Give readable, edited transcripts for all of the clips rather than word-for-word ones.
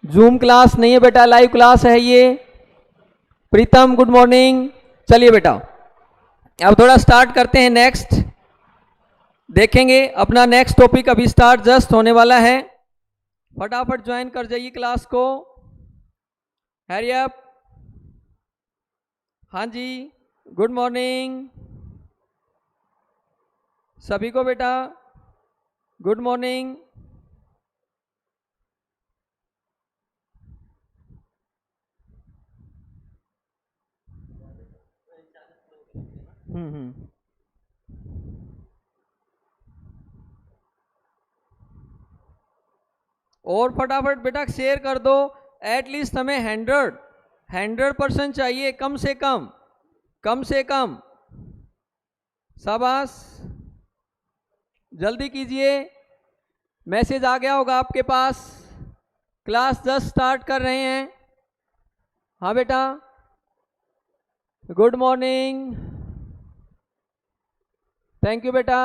Zoom class नहीं है बेटा, लाइव क्लास है ये। प्रीतम गुड मॉर्निंग। चलिए बेटा अब थोड़ा स्टार्ट करते हैं, नेक्स्ट देखेंगे अपना नेक्स्ट टॉपिक अभी स्टार्ट जस्ट होने वाला है। फटाफट ज्वाइन कर जाइए क्लास को, हैरी अप। हाँ जी गुड मॉर्निंग सभी को बेटा, गुड मॉर्निंग। और फटाफट बेटा शेयर कर दो, एटलीस्ट हमें 100% चाहिए, कम से कम। शाबाश, जल्दी कीजिए, मैसेज आ गया होगा आपके पास, क्लास 10 स्टार्ट कर रहे हैं। हाँ बेटा गुड मॉर्निंग, थैंक यू बेटा।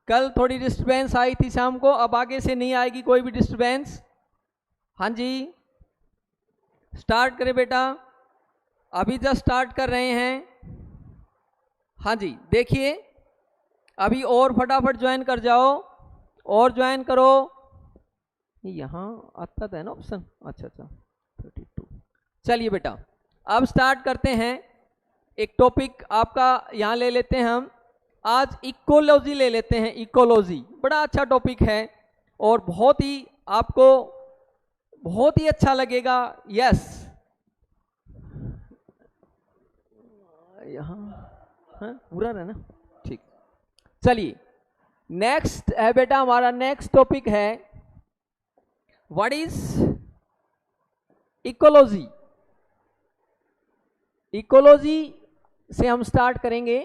कल थोड़ी डिस्टर्बेंस आई थी शाम को, अब आगे से नहीं आएगी कोई भी डिस्टर्बेंस। हाँ जी स्टार्ट करें बेटा, अभी जस्ट स्टार्ट कर रहे हैं। हाँ जी देखिए अभी और फटाफट ज्वाइन कर जाओ, और ज्वाइन करो। यहाँ आता था ना ऑप्शन, अच्छा 32। चलिए बेटा अब स्टार्ट करते हैं। एक टॉपिक आपका यहाँ ले लेते हैं हम आज, इकोलॉजी ले लेते हैं। इकोलॉजी बड़ा अच्छा टॉपिक है और बहुत ही आपको बहुत ही अच्छा लगेगा। यस यहाँ पूरा रहना ठीक। चलिए नेक्स्ट है बेटा, हमारा नेक्स्ट टॉपिक है व्हाट इज इकोलॉजी। इकोलॉजी से हम स्टार्ट करेंगे।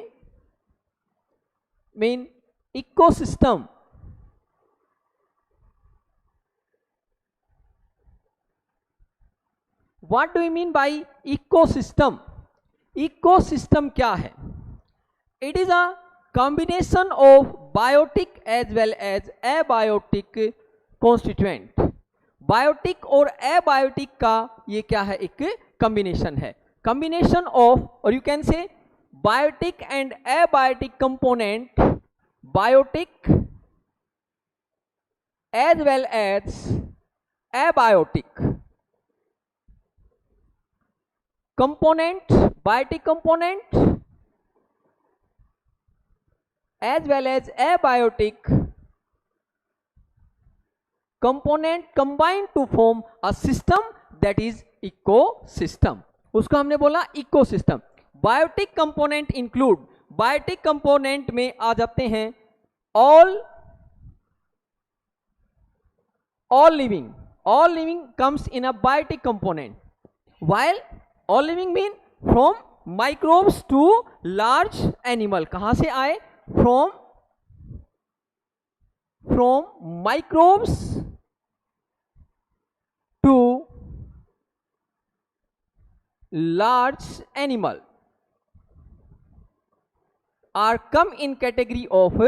Mean ecosystem, what do you mean by ecosystem. Ecosystem क्या है? It is a combination of biotic as well as abiotic constituent. Biotic और एबायोटिक का ये क्या है, एक कॉम्बिनेशन है। कॉम्बिनेशन ऑफ, और you can say biotic and abiotic component, biotic as well as abiotic component, biotic component as well as abiotic component combined to form a system that is ecosystem। उसको हमने बोला ecosystem. Biotic component include, biotic component में आ जाते हैं all living comes in a biotic component, while all living mean from microbes to large animal। कहां से आए? from microbes to large animal are come in category of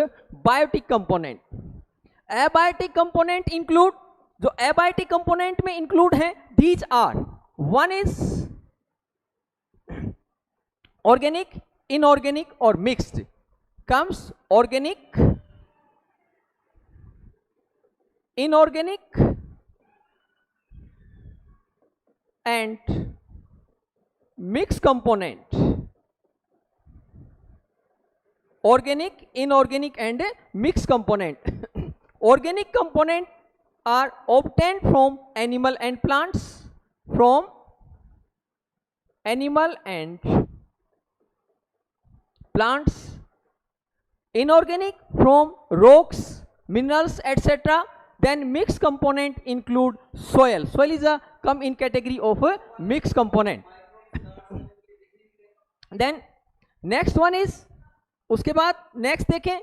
biotic component। abiotic component include, जो abiotic component में include है, these are, one is organic, inorganic और mixed। comes organic, inorganic and mixed component। organic, inorganic and mixed component। organic component are obtained from animal and plants, from animal and plants। inorganic from rocks, minerals etc। then mixed component include soil is a come in category of a mixed component। then next one is, उसके बाद next देखें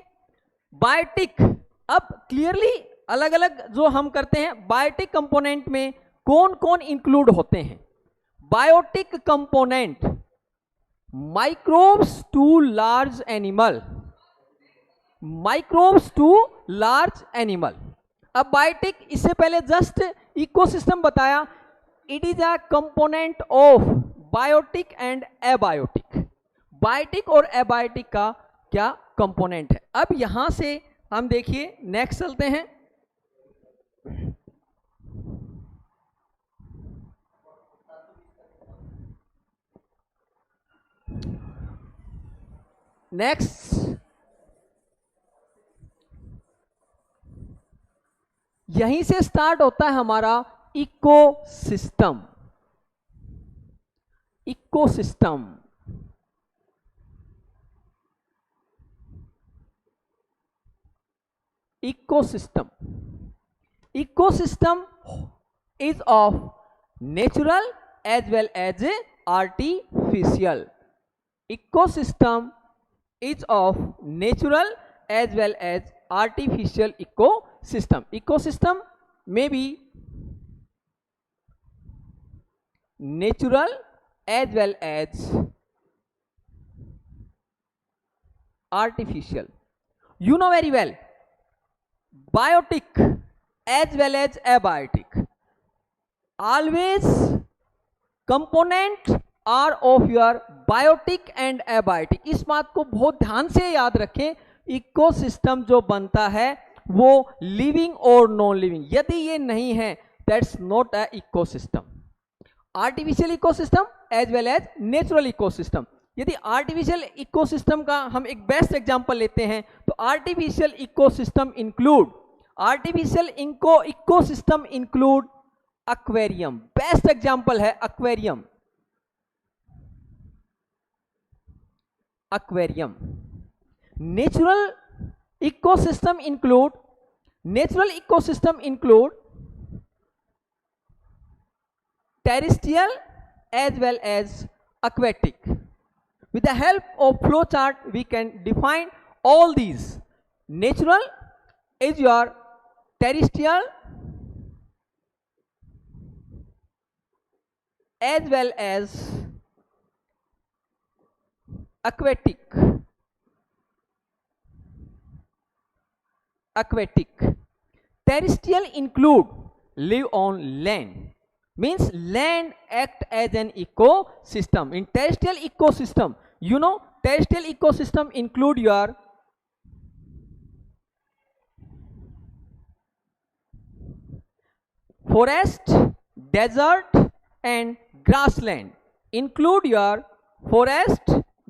biotic. अब clearly अलग अलग जो हम करते हैं, बायोटिक कंपोनेंट में कौन कौन इंक्लूड होते हैं। Biotic component microbes to large animal, microbes to large animal. अब बायोटिक, इससे पहले जस्ट इकोसिस्टम बताया, it is a component of biotic and abiotic. Biotic और एबायोटिक का क्या कंपोनेंट है। अब यहां से हम देखिए नेक्स्ट चलते हैं। नेक्स्ट, यहीं से स्टार्ट होता है हमारा ecosystem. Ecosystem, ecosystem, ecosystem is of natural as well as artificial. Ecosystem is of natural as well as artificial ecosystem. Ecosystem may be natural as well as artificial. You know very well, biotic as well as abiotic, always component are of your biotic and abiotic. इस बात को बहुत ध्यान से याद रखें, ecosystem जो बनता है वो लिविंग और नॉन लिविंग, यदि ये नहीं है that's not a ecosystem. Artificial ecosystem as well as natural ecosystem. यदि आर्टिफिशियल इकोसिस्टम का हम एक बेस्ट एग्जांपल लेते हैं तो artificial ecosystem include aquarium. Best example है aquarium. Aquarium. Natural ecosystem include terrestrial as well as aquatic. With the help of flow chart we can define all these. Natural is your terrestrial as well as aquatic. Terrestrial include live on land, means land act as an ecosystem. In terrestrial ecosystem, you know, terrestrial ecosystem include your forest, desert and grassland. Include your forest,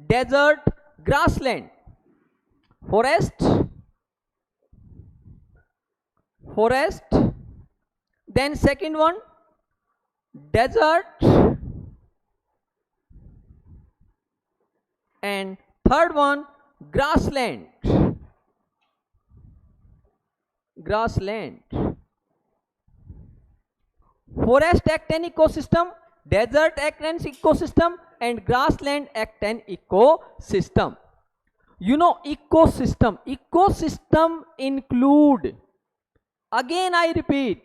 desert, grassland. Forest, then second one desert, and third one grassland. Forest act an ecosystem, desert act an ecosystem and grassland act an ecosystem. You know, ecosystem include, again I repeat,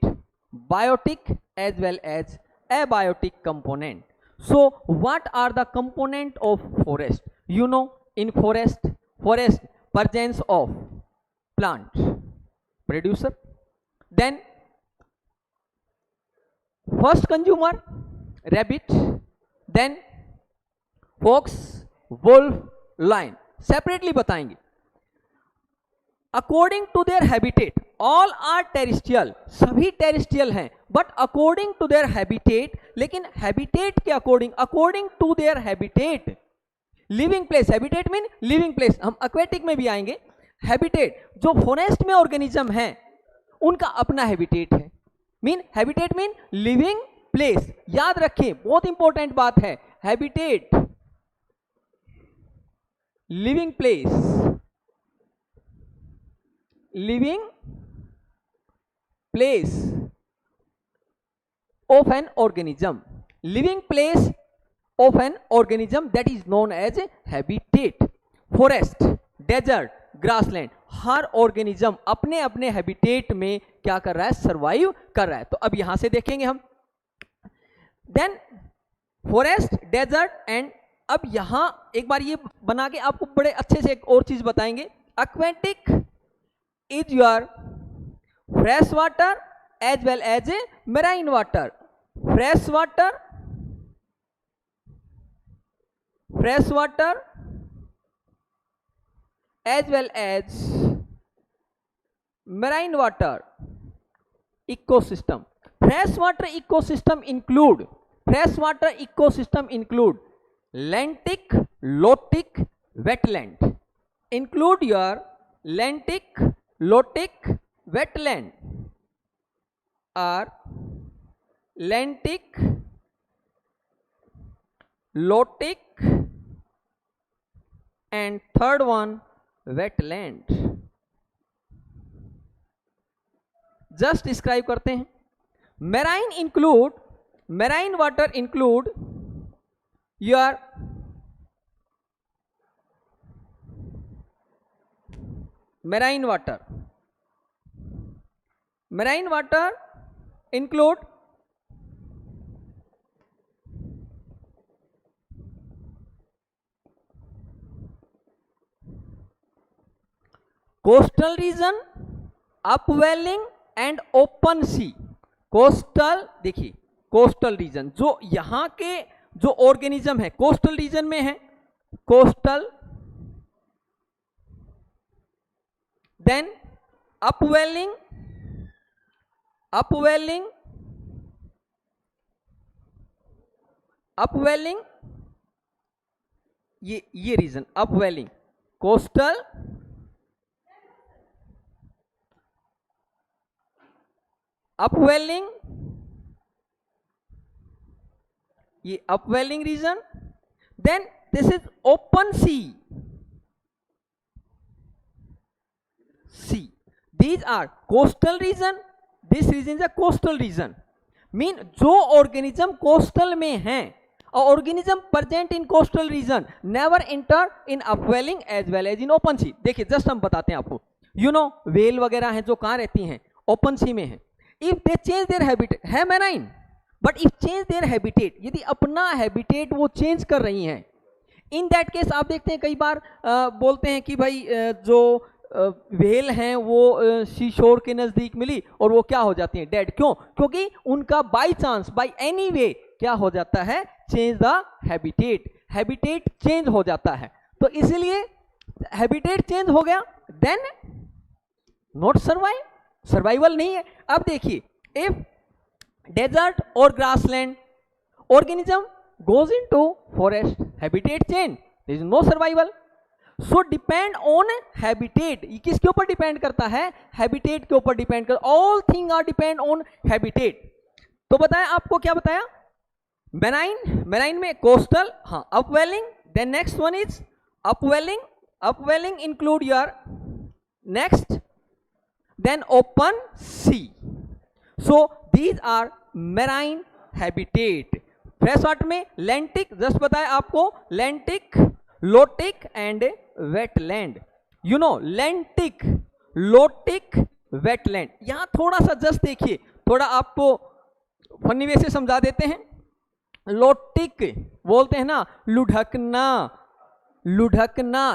biotic as well as abiotic component. So what are the component of forest? You know, in forest presence of plant producer, then first consumer rabbit, then fox, wolf, lion. Separately बताएंगे according to their habitat. All are terrestrial, सभी terrestrial हैं, but according to their habitat. लेकिन habitat के according to their habitat, living place. Habitat mean living place. हम aquatic में भी आएंगे. Habitat, जो फॉरेस्ट में ऑर्गेनिज्म है उनका अपना हैबिटेट है. Habitat mean living place. याद रखें, बहुत इंपॉर्टेंट बात है. Habitat, living place, living place of an organism. Living place of an organism, that is known as habitat. Forest, desert, grassland, her organism अपने अपने हैबिटेट में क्या कर रहा है, सर्वाइव कर रहा है. तो अब यहां से देखेंगे हम. देन फॉरेस्ट, डेजर्ट एंड, अब यहां एक बार ये बना के आपको बड़े अच्छे से एक और चीज बताएंगे. Aquatic is your fresh water as well as marine water. Fresh water as well as marine water ecosystem. Freshwater ecosystem include lentic, lotic, wetland. Include your lentic, lotic, wetland or lentic, lotic and third one wetland. Just describe करते हैं. marine water include your marine water include coastal region, upwelling and open sea. Coastal, देखिए coastal region, जो यहां के जो organism है coastal region में है, कोस्टल, देन अपवेलिंग, ये रीजन अपवेलिंग, कोस्टल, अपवेलिंग, ये upwelling region. Then this is open sea. These are coastal region. This region is a coastal region. Mean जो ऑर्गेनिज्म कोस्टल में है, organism present in coastal region never enter in upwelling as well as in open sea. देखिए just हम बताते हैं आपको. Well वगैरह हैं जो कहां रहती हैं, ओपन सी में है. If they change their habitat, है marine, but if change their habitat, यदि अपना habitat वो change कर रही हैं, in that case आप देखते हैं कई बार बोलते हैं कि भाई जो व्हेल हैं वो सी शोर के नज़दीक मिली और वो क्या हो जाती हैं, डेड. क्यों? क्योंकि उनका by chance, by any way क्या हो जाता है, चेंज द हैबिटेट चेंज हो जाता है. तो इसीलिए हैबिटेट चेंज हो गया, देन नॉट सर्वाइवल नहीं है. अब देखिए, इफ डेजर्ट और grassland organism goes into forest, habitat change, there is no survival. So depend on habitat. ये किसके ऊपर डिपेंड करता है, हैबिटेट के ऊपर डिपेंड कर. All thing are depend on habitat. तो बताया आपको, क्या बताया, मेराइन में कोस्टल, हाँ, upwelling. Then next one is upwelling include your next, then open sea. So these are marine habitat. Fresh water में lentic, जस्ट बताया आपको, lentic, lotic and wetland. lentic, lotic, wetland. यहां थोड़ा सा जस्ट देखिए, थोड़ा आपको फनी वे से समझा देते हैं. लोटिक बोलते हैं ना, लुढ़कना.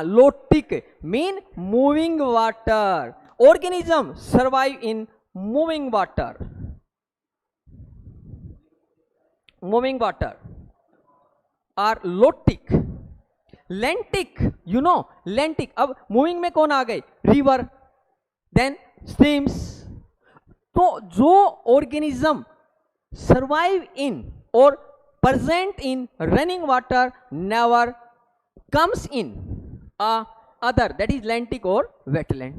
Lotic mean moving water. Organism survive in moving water. Or lotic. Lentic, lentic. अब मूविंग में कौन आ गए, रिवर, देन स्ट्रीम्स. तो जो ऑर्गेनिज्म सर्वाइव इन और present in running water never comes in other, that is lentic और wetland.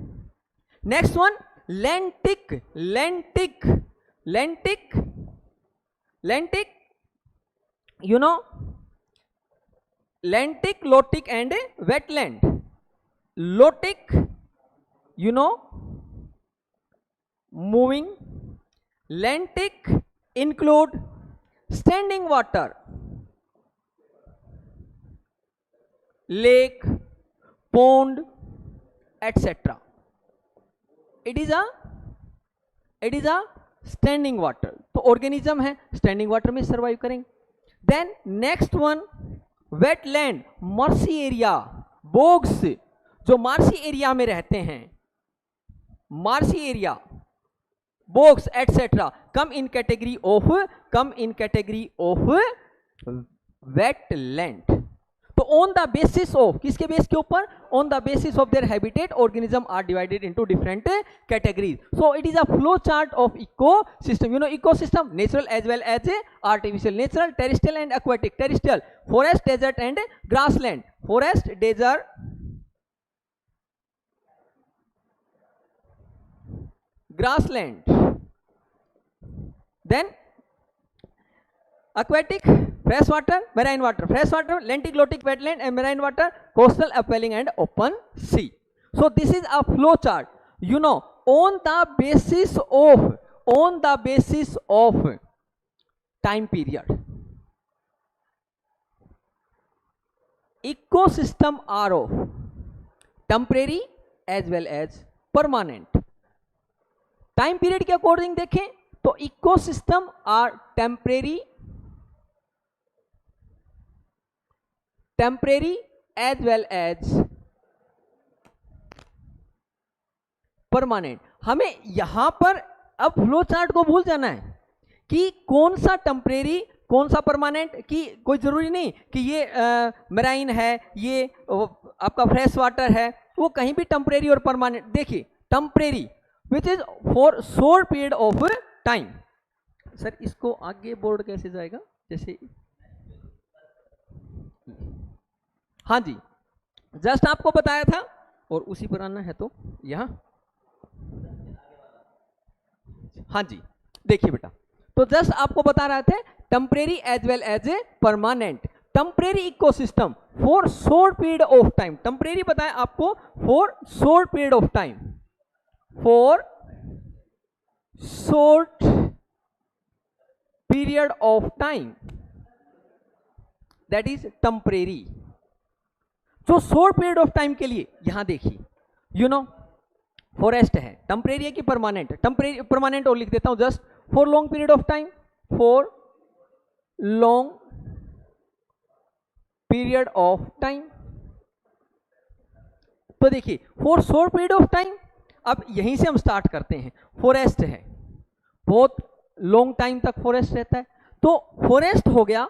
Next one, lentic, lentic, lotic and wetland. Lotic, moving. Lentic include standing water, lake, pond, etc. It is a standing water. तो organism है standing water में survive करेंगे. Then next one, wetland, marshy area, bogs, जो marshy area में रहते हैं, marshy area, bogs etc. come in category of wetland. तो on the basis of, किसके बेस के ऊपर? On the basis of their habitat organism are divided into different categories. So it is a flow chart of ecosystem. You know ecosystem, natural as well as artificial. Natural, terrestrial and aquatic. Terrestrial, forest, desert and grassland. Forest, desert, grassland. Then aquatic, fresh water, marine water. Fresh water, lenticlotic wetland, and marine water, coastal, upwelling and open sea. So this is a flow chart. You know, on the basis of time period, ecosystem are of temporary as well as permanent. Time period के according देखें तो ecosystem are temporary as well as permanent. हमें यहां पर अब flow chart को भूल जाना है कि कौन सा टेम्परेरी, कौन सा परमानेंट, की कोई जरूरी नहीं कि ये मेराइन है, ये आपका फ्रेश वाटर है, वो कहीं भी टेम्परेरी और परमानेंट. देखिए temporary which is for short period of time. Sir इसको आगे बोर्ड कैसे जाएगा? जैसे हाँ जी, जस्ट आपको बताया था और उसी पर आना है तो यहां. हाँ जी देखिए बेटा, तो जस्ट आपको बता रहे थे temporary as well as a permanent. Temporary ecosystem for short period of time. Temporary बताया आपको for short period of time, for short period of time, that is temporary. जो short period of time के लिए यहां देखिए, you know forest है, temporary है कि परमानेंट? टेम्परेरी, परमानेंट और लिख देता हूं just. For long period of time, for long period of time. तो देखिए for short period of time, अब यहीं से हम स्टार्ट करते हैं. फॉरेस्ट है, बहुत लॉन्ग टाइम तक फॉरेस्ट रहता है, तो फॉरेस्ट हो गया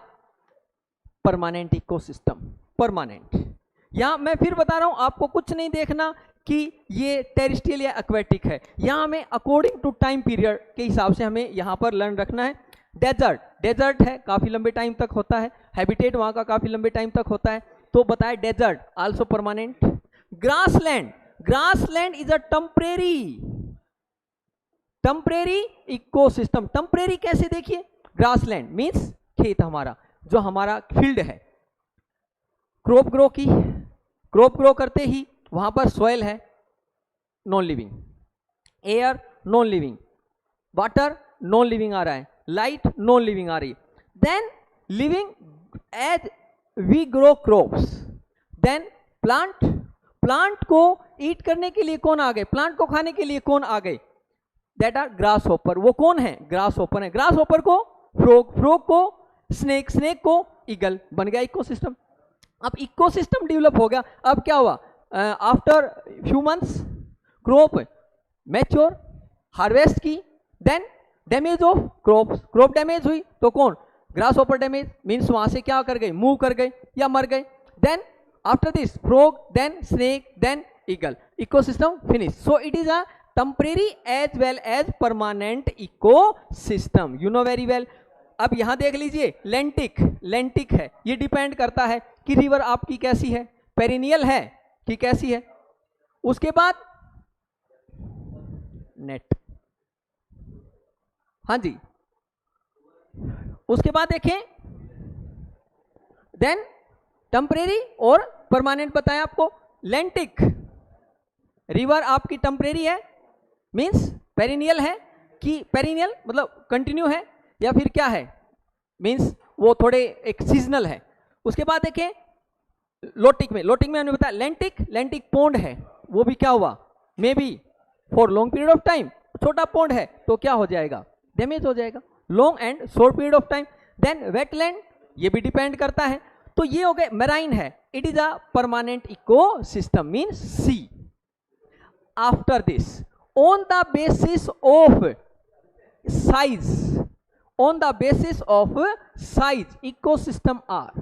परमानेंट इकोसिस्टम. परमानेंट. यहां मैं फिर बता रहा हूं आपको, कुछ नहीं देखना कि ये टेरेस्ट्रियल या एक्वेटिक है. यहां हमें अकॉर्डिंग टू टाइम पीरियड के हिसाब से हमें यहां पर लर्न रखना है. डेजर्ट, डेजर्ट है, काफी लंबे टाइम तक होता है, हैबिटेट वहां का काफी लंबे टाइम तक होता है, तो बताया desert also permanent. Grassland, grassland is a temporary ecosystem. Temporary कैसे? देखिए ग्रासलैंड मींस खेत, हमारा जो हमारा फील्ड है, क्रॉप ग्रो करते ही वहां पर सॉइल है non living, air non living, water non living आ रहा है, लाइट नॉन लिविंग आ रही है. Then living as we grow crops. Then plant को ईट करने के लिए कौन आ गए? प्लांट को खाने के लिए कौन आ गए? That are grasshopper. वो कौन है? ग्रास होपर है. ग्रास होपर को फ्रॉग को स्नेक को ईगल. बन गया इकोसिस्टम. अब इकोसिस्टम डेवलप हो गया. अब क्या हुआ? After few months crop mature, harvest की, then damage of crop damage हुई, तो कौन? Grass hopper damage. मीन्स वहां से क्या कर गए? मूव कर गए या मर गए. Then after this frog, then snake, then eagle. Ecosystem finished. So it is a temporary as well as permanent ecosystem. You know very well. अब यहां देख लीजिए लेंटिक है. ये डिपेंड करता है कि रिवर आपकी कैसी है, पेरिनियल है कि कैसी है. उसके बाद नेट. हाँ जी, उसके बाद देखें देन टेम्परेरी और परमानेंट बताया आपको. लेंटिक रिवर आपकी टेम्परेरी है, मींस पेरिनियल है कि पेरिनियल मतलब कंटिन्यू है, या फिर क्या है? मींस वो थोड़े एक सीजनल है. उसके बाद देखें लोटिक में हमने बताया लेंटिक पोंड है, वो भी क्या हुआ? Maybe for long period of time. छोटा पोंड है तो क्या हो जाएगा? डैमेज हो जाएगा. Long and short period of time. Then wetland, ये भी डिपेंड करता है. तो ये हो गए. मेराइन है, it is a permanent ecosystem means sea. After this, on the basis of size, on the basis of size ecosystem are,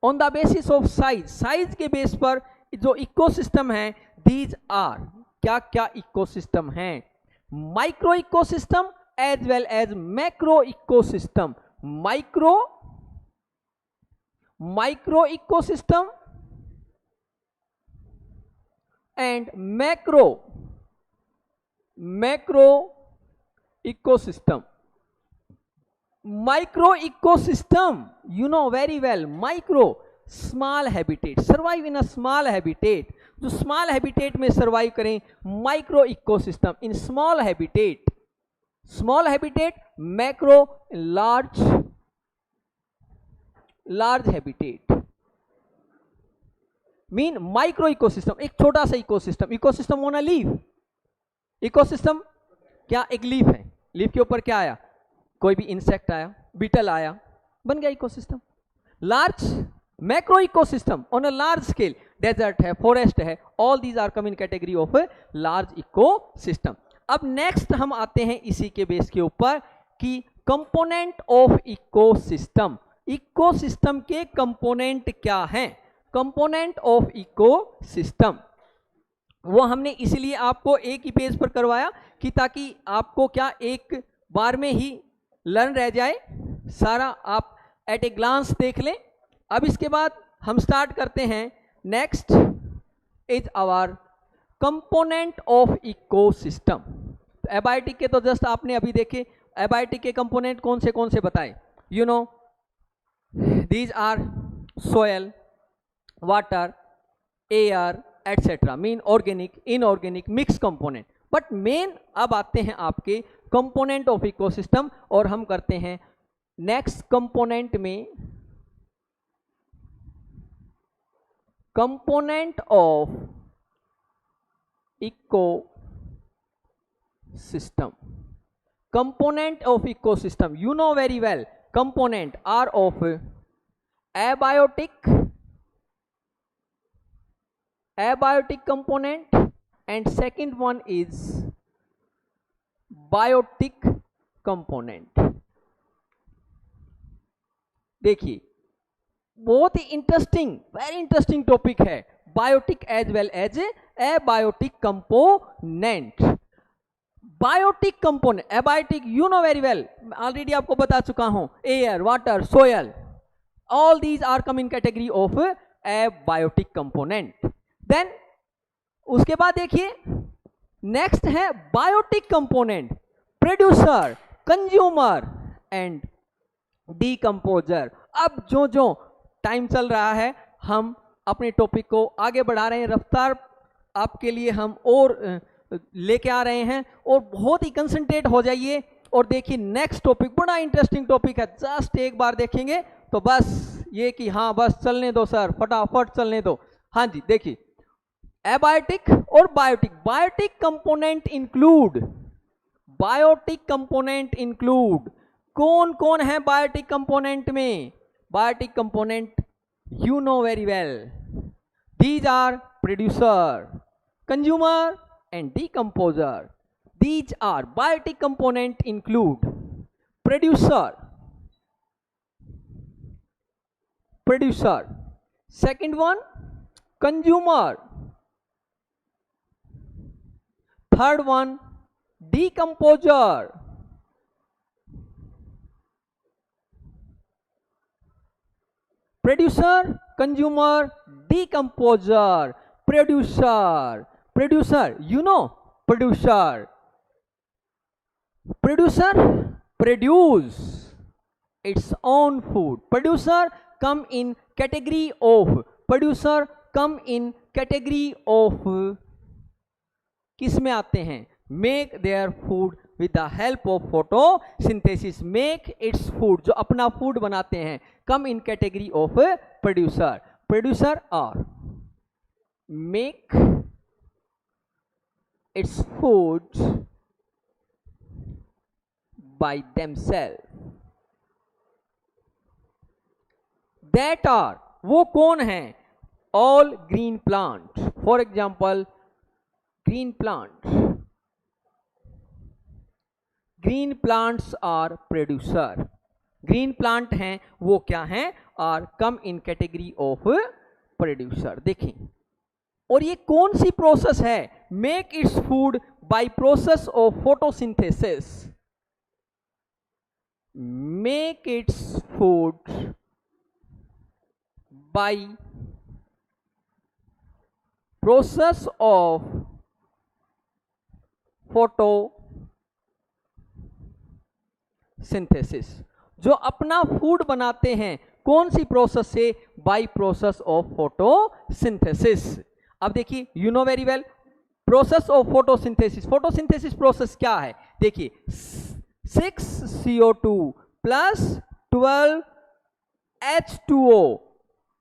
on the basis of size, size के बेस पर जो इकोसिस्टम है, these are, क्या क्या ecosystem हैं, micro ecosystem as well as macro ecosystem, micro ecosystem and macro ecosystem. Micro ecosystem, you know very well, micro small habitat, survive in a small habitat, जो small habitat में survive करें, micro ecosystem in small habitat, macro large habitat, mean micro ecosystem, एक छोटा सा ecosystem on a leaf, ecosystem क्या, एक leaf है, leaf के ऊपर क्या आया, कोई भी इंसेक्ट आया, बीटल आया, बन गया ecosystem. Large macro ecosystem on a large scale, desert है, फॉरेस्ट है, all these are come in category of large ecosystem. अब नेक्स्ट हम आते हैं इसी के बेस के ऊपर कि कंपोनेंट ऑफ इकोसिस्टम, इकोसिस्टम के कंपोनेंट क्या हैं, कंपोनेंट ऑफ इकोसिस्टम. वो हमने इसलिए आपको एक ही पेज पर करवाया कि ताकि आपको क्या एक बार में ही लर्न रह जाए, सारा आप एट ए ग्लांस देख लें. अब इसके बाद हम स्टार्ट करते हैं. Next is our component of ecosystem. Abiotic के तो जस्ट आपने अभी देखे, एबायोटिक के कंपोनेंट कौन से बताए, you know these are soil, water, air etcetera, mean organic, inorganic, mix component. But main अब आते हैं आपके कंपोनेंट ऑफ इकोसिस्टम और हम करते हैं नेक्स्ट कंपोनेंट में component of ecosystem. Component of ecosystem, you know very well, component are of abiotic component and second one is biotic component. देखिए बहुत ही इंटरेस्टिंग, वेरी इंटरेस्टिंग टॉपिक है, biotic as well as abiotic component. Biotic component, abiotic you know very well, already आपको बता चुका हूं, air, water, soil, all these are come in category of abiotic component. Then उसके बाद देखिए next है biotic component, producer, consumer and decomposer. अब जो टाइम चल रहा है हम अपने टॉपिक को आगे बढ़ा रहे हैं, रफ्तार आपके लिए हम और लेके आ रहे हैं, और बहुत ही कंसंट्रेट हो जाइए और देखिए नेक्स्ट टॉपिक बड़ा इंटरेस्टिंग टॉपिक है. जस्ट एक बार देखेंगे तो बस ये कि हाँ बस चलने दो सर, फटाफट चलने दो. हाँ जी देखिए एबायोटिक और बायोटिक. बायोटिक कंपोनेंट इंक्लूड कौन कौन है बायोटिक कंपोनेंट में, biotic component you know very well, these are producer, consumer and decomposer. These are biotic component include producer, second one consumer, third one decomposer, producer, consumer, decomposer. Producer, you know, producer produce its own food. Producer come in category of किस में आते हैं, make their food with the help of photosynthesis. Make its food, जो अपना food बनाते हैं, come in category of producer और make its food by themselves. That are, वो कौन है, all green plant. For example green plant, green plants are producer, green plant हैं वो क्या हैं, are come in category of producer. देखिए, और ये कौन सी प्रोसेस है, make its food by process of photosynthesis, make its food by process of photosynthesis. जो अपना फूड बनाते हैं कौन सी प्रोसेस से, बाय प्रोसेस ऑफ फोटोसिंथेसिस। अब देखिए, you know very well process of photosynthesis, photosynthesis process क्या है, देखिए 6CO2 plus 12H2O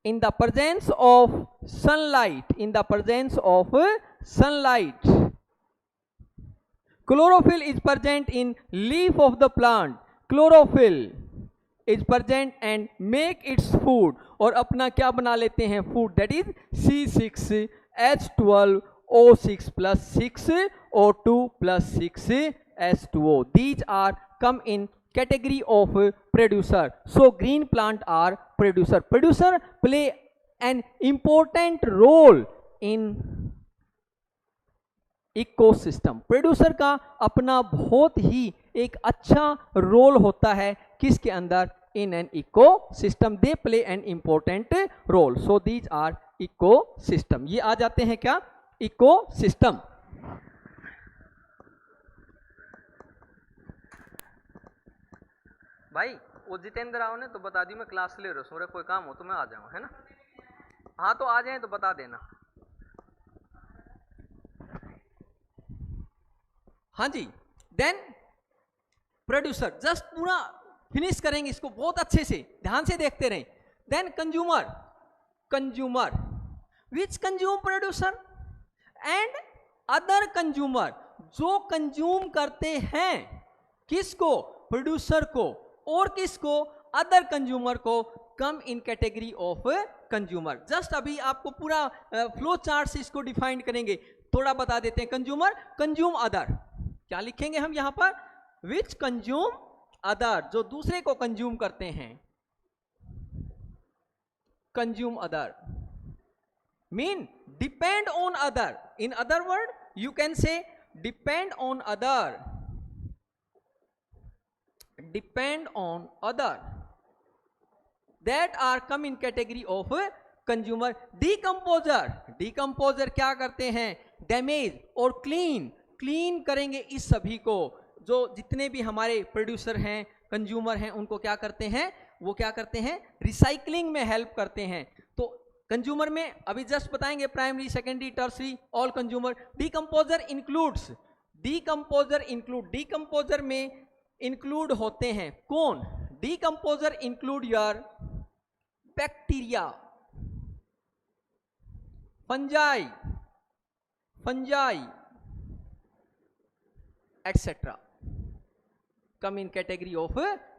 in the presence of sunlight, in the presence of sunlight. Chlorophyll is present in leaf of the plant, chlorophyll is present and make its food, और अपना क्या बना लेते हैं food, that is C6H12O6 plus 6O2 plus 6H2O. These are come in category of producer. So green plant are producer. Producer play an important role in ecosystem. Producer का अपना बहुत ही एक अच्छा रोल होता है किसके अंदर, in an ecosystem, they play an important role. So these are ecosystem, ये आ जाते हैं क्या, इकोसिस्टम। भाई वो जितेंद्र आओ ने तो बता दी, मैं क्लास ले रहा हूँ, कोई काम हो तो मैं आ जाऊँ, है ना। हाँ तो आ जाए तो बता देना। हाँ जी, देन प्रोड्यूसर, जस्ट पूरा फिनिश करेंगे इसको बहुत अच्छे से, ध्यान से देखते रहें। Then consumer, consumer which consume producer and other consumer, जो कंज्यूम करते हैं किसको, प्रोड्यूसर को, और किसको, अदर कंज्यूमर को, कम in category of consumer. Just अभी आपको पूरा फ्लो चार्ट से इसको डिफाइन करेंगे, थोड़ा बता देते हैं। कंज्यूमर, कंज्यूम अदर, क्या लिखेंगे हम यहां पर, विच कंज्यूम अदर, जो दूसरे को कंज्यूम करते हैं, consume other mean depend on other, in other word you can say depend on other, depend on other, that are come in category of consumer. Decomposer, decomposer क्या करते हैं, डैमेज और clean, clean करेंगे इस सभी को, जो जितने भी हमारे प्रोड्यूसर हैं, कंज्यूमर हैं, उनको क्या करते हैं, वो क्या करते हैं, रिसाइकलिंग में हेल्प करते हैं। तो कंज्यूमर में अभी जस्ट बताएंगे, primary, secondary, tertiary, all consumer. Decomposer includes, decomposer include, decomposer में इंक्लूड होते हैं कौन, decomposer include your bacteria, fungi, fungi etcetera, come in category of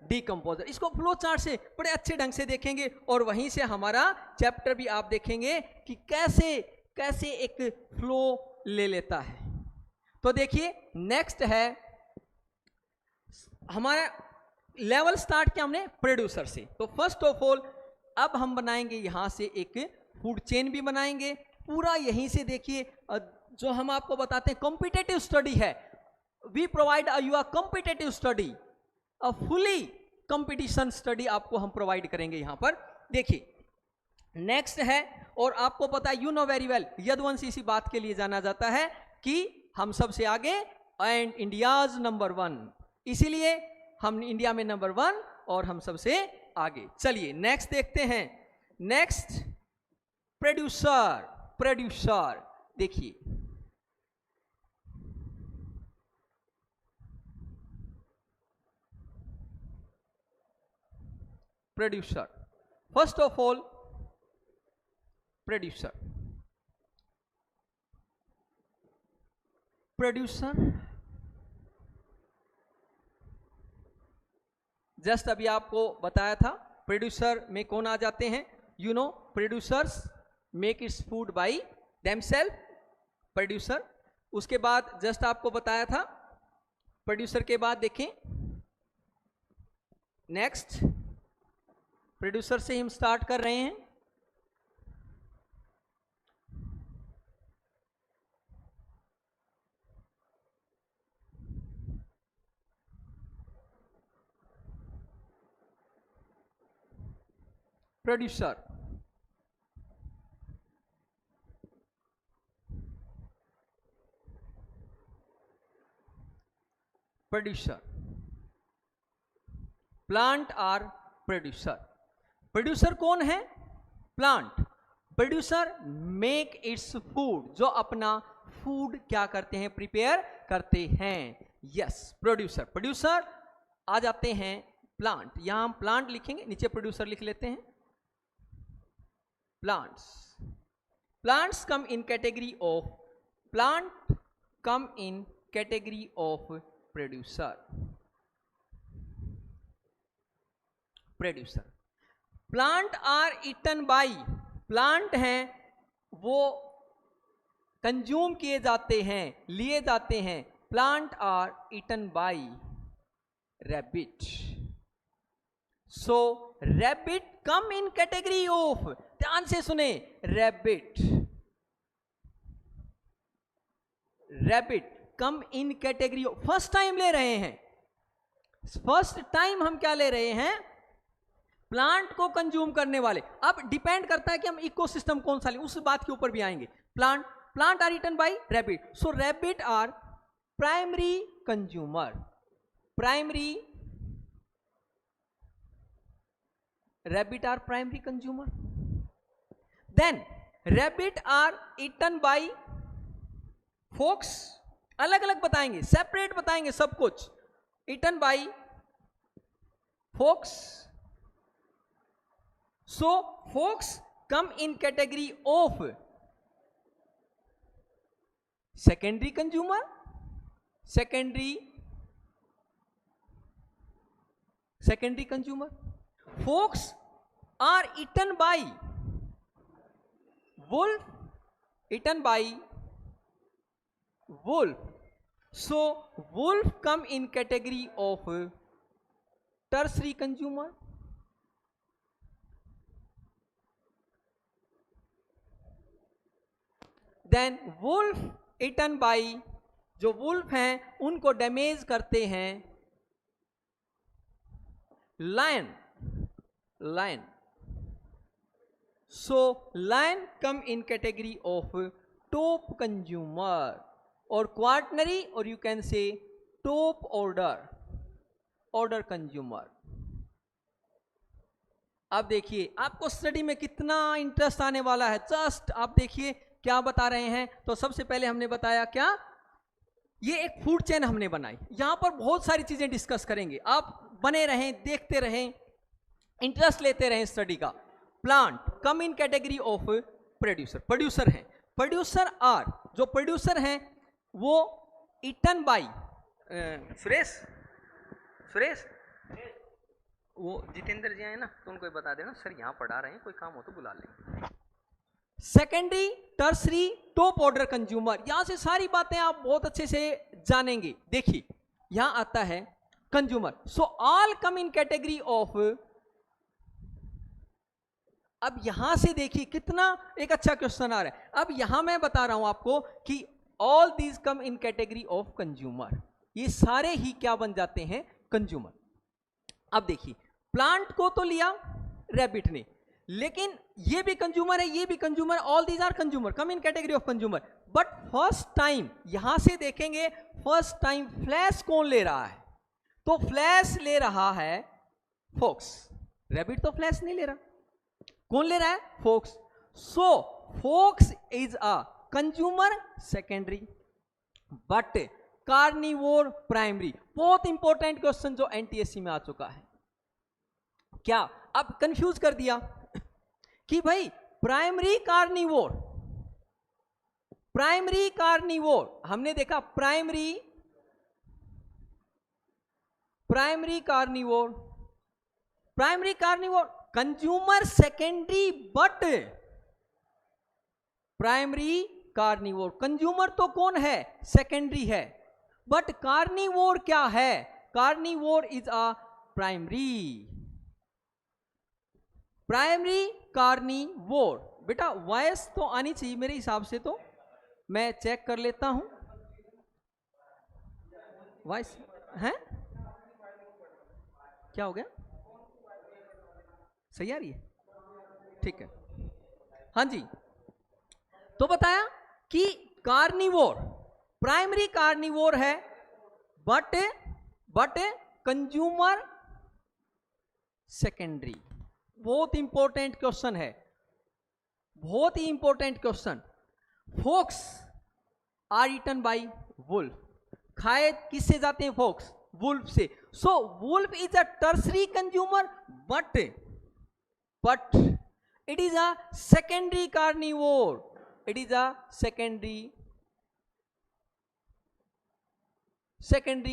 decomposer. इसको फ्लो चार्ट से बड़े अच्छे ढंग से देखेंगे, और वहीं से हमारा चैप्टर भी आप देखेंगे कि कैसे कैसे एक फ्लो ले लेता है। तो देखिए नेक्स्ट है हमारा लेवल स्टार्ट किया हमने प्रोड्यूसर से। तो फर्स्ट ऑफ ऑल अब हम बनाएंगे यहां से एक फूड चेन भी बनाएंगे पूरा। यहीं से देखिए जो हम आपको बताते हैं कॉम्पिटिटिव स्टडी है, we provide your competitive study, a fully competition study आपको हम प्रोवाइड करेंगे यहां पर। देखिए नेक्स्ट है, और आपको पता है, you know very well, Yaduvanshi इसी बात के लिए जाना जाता है कि हम सबसे आगे एंड इंडियाज नंबर 1, इसीलिए हम इंडिया में नंबर 1 और हम सबसे आगे। चलिए नेक्स्ट देखते हैं। नेक्स्ट प्रोड्यूसर, प्रोड्यूसर देखिए producer, first of all producer, producer just अभी आपको बताया था प्रोड्यूसर में कौन आ जाते हैं, you know producers make its food by themselves, producer. उसके बाद जस्ट आपको बताया था प्रोड्यूसर के बाद देखें नेक्स्ट, प्रोड्यूसर से हम स्टार्ट कर रहे हैं। Producer, producer, plant are producer. Producer कौन है? Plant. Producer make its food, जो अपना फूड क्या करते हैं? प्रिपेयर करते हैं। Yes, producer. प्रोड्यूसर आ जाते हैं प्लांट, यहां हम प्लांट लिखेंगे, नीचे प्रोड्यूसर लिख लेते हैं। Plants, plants come in category of, plant come in category of producer. Producer, plant are eaten by, plant हैं वो कंज्यूम किए जाते हैं, लिए जाते हैं। Plant are eaten by rabbit, so rabbit come in category of, ध्यान से सुने, rabbit, rabbit come in category of, first time ले रहे हैं, फर्स्ट टाइम हम क्या ले रहे हैं? प्लांट को कंज्यूम करने वाले। अब डिपेंड करता है कि हम इकोसिस्टम कौन सा लें, उस बात के ऊपर भी आएंगे। Plant are eaten by rabbit, so rabbit are primary consumer, primary, rabbit are primary consumer. Then rabbit are eaten by fox, अलग अलग बताएंगे, सेपरेट बताएंगे सब कुछ। Eaten by fox, so fox come in category of secondary consumer, secondary consumer. Fox are eaten by wolf, eaten by wolf, so wolf come in category of tertiary consumer. Then wolf eaten by, जो wolf हैं उनको damage करते हैं lion, lion, so lion come in category of top consumer और quaternary, और you can say top order, order consumer. अब देखिए आपको स्टडी में कितना इंटरेस्ट आने वाला है। जस्ट आप देखिए क्या बता रहे हैं। तो सबसे पहले हमने बताया क्या, ये एक फूड चेन हमने बनाई, यहां पर बहुत सारी चीजें डिस्कस करेंगे। आप बने रहें, देखते रहें, इंटरेस्ट लेते रहें स्टडी का। Plant come in category of producer, producer हैं, प्रोड्यूसर आर, जो प्रोड्यूसर हैं वो ईटन बाई, सुरेश, सुरेश, वो जितेंद्र जी आए ना, तो उनको बता देना सर यहाँ पढ़ा रहे हैं, कोई काम हो तो बुला लें। Secondary, tertiary, top order consumer, यहां से सारी बातें आप बहुत अच्छे से जानेंगे। देखिए यहां आता है consumer, so all come in category of. अब यहां से देखिए कितना एक अच्छा क्वेश्चन आ रहा है। अब यहां मैं बता रहा हूं आपको कि all these come in category of consumer, ये सारे ही क्या बन जाते हैं? कंज्यूमर। अब देखिए प्लांट को तो लिया रैबिट ने, लेकिन ये भी कंज्यूमर है, ये भी consumer, all these are consumer, come in category of consumer. But first time यहां से देखेंगे, फर्स्ट टाइम फ्लैश कौन ले रहा है? तो फ्लैश ले रहा है फॉक्स, रैबिट तो फ्लैश नहीं ले रहा, कौन ले रहा है? Fox. So fox is a consumer secondary but carnivore primary. बहुत इंपॉर्टेंट क्वेश्चन जो एनटीएससी में आ चुका है। क्या अब कंफ्यूज कर दिया कि भाई प्राइमरी कार्निवोर, प्राइमरी कार्निवोर हमने देखा, primary, primary carnivore, primary carnivore, consumer secondary but primary carnivore. Consumer तो कौन है? सेकेंडरी है, बट कार्निवोर क्या है? Carnivore is a primary carnivore. बेटा वॉइस तो आनी चाहिए मेरे हिसाब से, तो मैं चेक कर लेता हूं। वॉइस है? क्या हो गया? सही आ रही है? ठीक है। हाँ जी, तो बताया कि कार्निवोर प्राइमरी कार्निवोर है, बट कंज्यूमर सेकेंडरी। बहुत इंपॉर्टेंट क्वेश्चन है, बहुत ही important question. Fox are eaten by wolf, खाए किससे जाते हैं? फोक्स, वुल्फ से। So wolf is a tertiary consumer, but it is a secondary carnivore. It is a secondary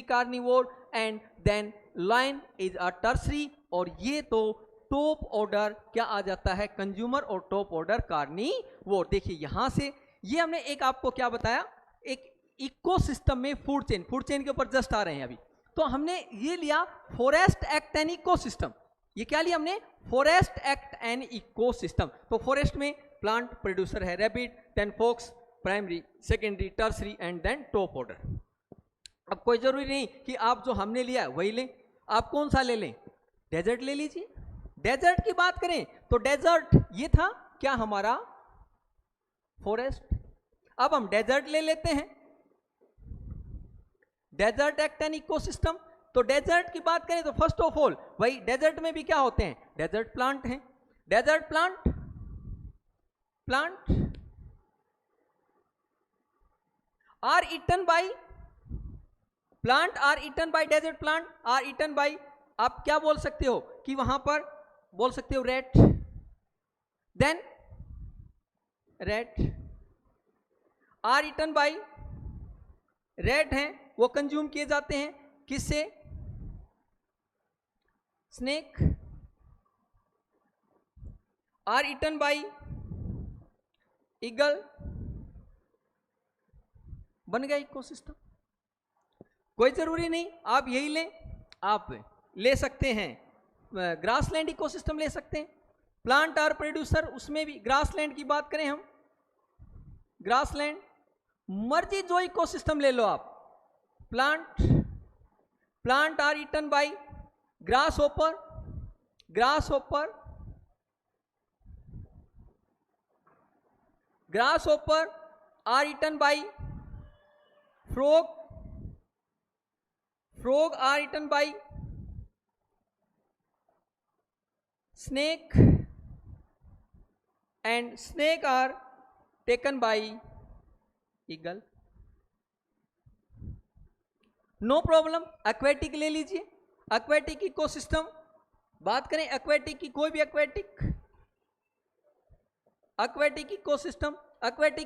carnivore, and then lion is a tertiary, और ये तो top order क्या आ जाता है? कंज्यूमर और टॉप ऑर्डर कार्निवोर। देखिए यहां से ये हमने एक आपको क्या बताया, एक इकोसिस्टम में फूड चेन के ऊपर जस्ट आ रहे हैं अभी। तो हमने ये लिया फॉरेस्ट एक्ट एंड इकोसिस्टम। ये क्या लिया हमने? Forest act and ecosystem. तो फॉरेस्ट में प्लांट प्रोड्यूसर है rabbit, then fox primary, secondary, tertiary and then top order. अब कोई जरूरी नहीं कि आप जो हमने लिया वही लें, आप कौन सा ले लें? डेजर्ट ले लीजिए। डेजर्ट की बात करें तो डेजर्ट ये था क्या हमारा? फॉरेस्ट। अब हम डेजर्ट ले लेते हैं, डेजर्ट एक्ट एंड इकोसिस्टम। तो डेजर्ट की बात करें तो फर्स्ट ऑफ ऑल भाई डेजर्ट में भी क्या होते हैं? डेजर्ट प्लांट हैं। Desert plant are eaten by desert plant are eaten by, आप क्या बोल सकते हो कि वहां पर बोल सकते हो rat, then rat are eaten by, rat हैं वो कंज्यूम किए जाते हैं किससे? Snake are eaten by eagle. बन गया इकोसिस्टम। कोई जरूरी नहीं आप यही लें, आप ले सकते हैं ग्रासलैंड इकोसिस्टम ले सकते हैं। प्लांट आर प्रोड्यूसर, उसमें भी ग्रासलैंड की बात करें हम, ग्रासलैंड मर्जी जो इकोसिस्टम ले लो आप। Plant are eaten by grasshopper are eaten by frog are eaten by snake, and snake are taken by eagle. No problem. Aquatic ले लीजिए, एक्वेटिक इकोसिस्टम बात करें, एक्वेटिक की कोई भी एक्वेटिक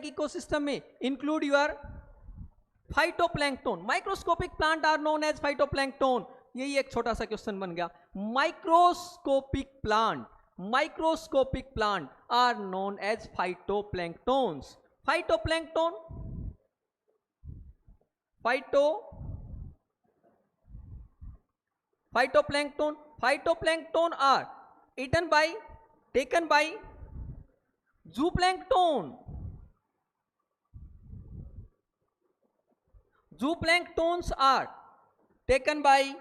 इकोसिस्टम में include your phytoplankton. Microscopic plant are known as phytoplankton. यही एक छोटा सा क्वेश्चन बन गया। Microscopic plant are known as phytoplanktons. Phytoplankton are taken by zooplankton. Zooplanktons are taken by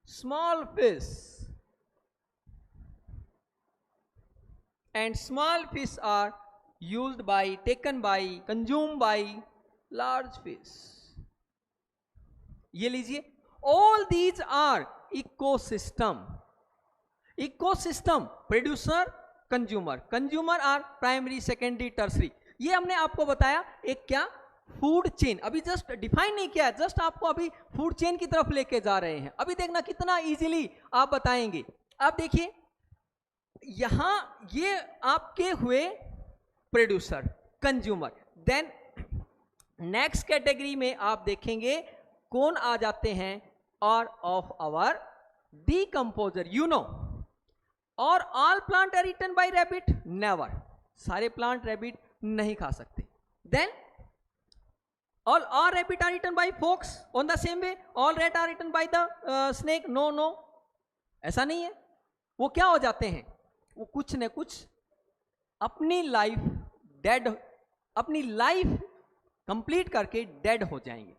small fish, and small fish are consumed by large fish. ये लीजिए, all these are ecosystem, producer, consumer are primary, secondary, tertiary। ये हमने आपको बताया एक क्या food chain. अभी just define नहीं किया, जस्ट आपको अभी फूड चेन की तरफ लेके जा रहे हैं। अभी देखना कितना इजीली आप बताएंगे। आप देखिए यहां ये आपके हुए producer, consumer, then next category में आप देखेंगे कौन आ जाते हैं? और ऑफ आवर डीकंपोजर, और all plant are eaten by rabbit, never. सारे प्लांट रैबिट नहीं खा सकते। Then all rabbit are eaten by fox on the same way all rat are eaten by the snake? No, ऐसा नहीं है। वो क्या हो जाते हैं, वो कुछ न कुछ अपनी लाइफ कंप्लीट करके डेड हो जाएंगे।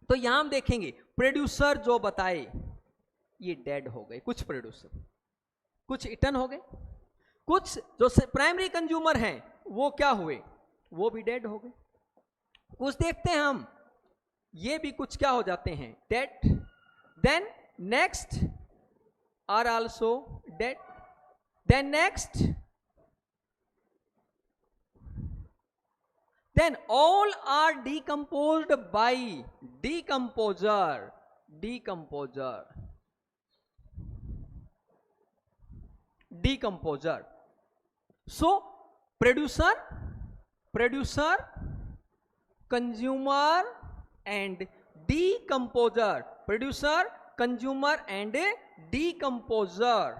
तो यहां हम देखेंगे प्रोड्यूसर जो बताए ये डेड हो गए, कुछ प्रोड्यूसर, कुछ इटन हो गए, कुछ जो प्राइमरी कंज्यूमर हैं वो क्या हुए, वो भी डेड हो गए। कुछ देखते हैं हम, ये भी कुछ क्या हो जाते हैं, dead. Then next are also dead. Then next, then all are decomposed by decomposer. So producer, consumer and decomposer, producer, consumer and decomposer,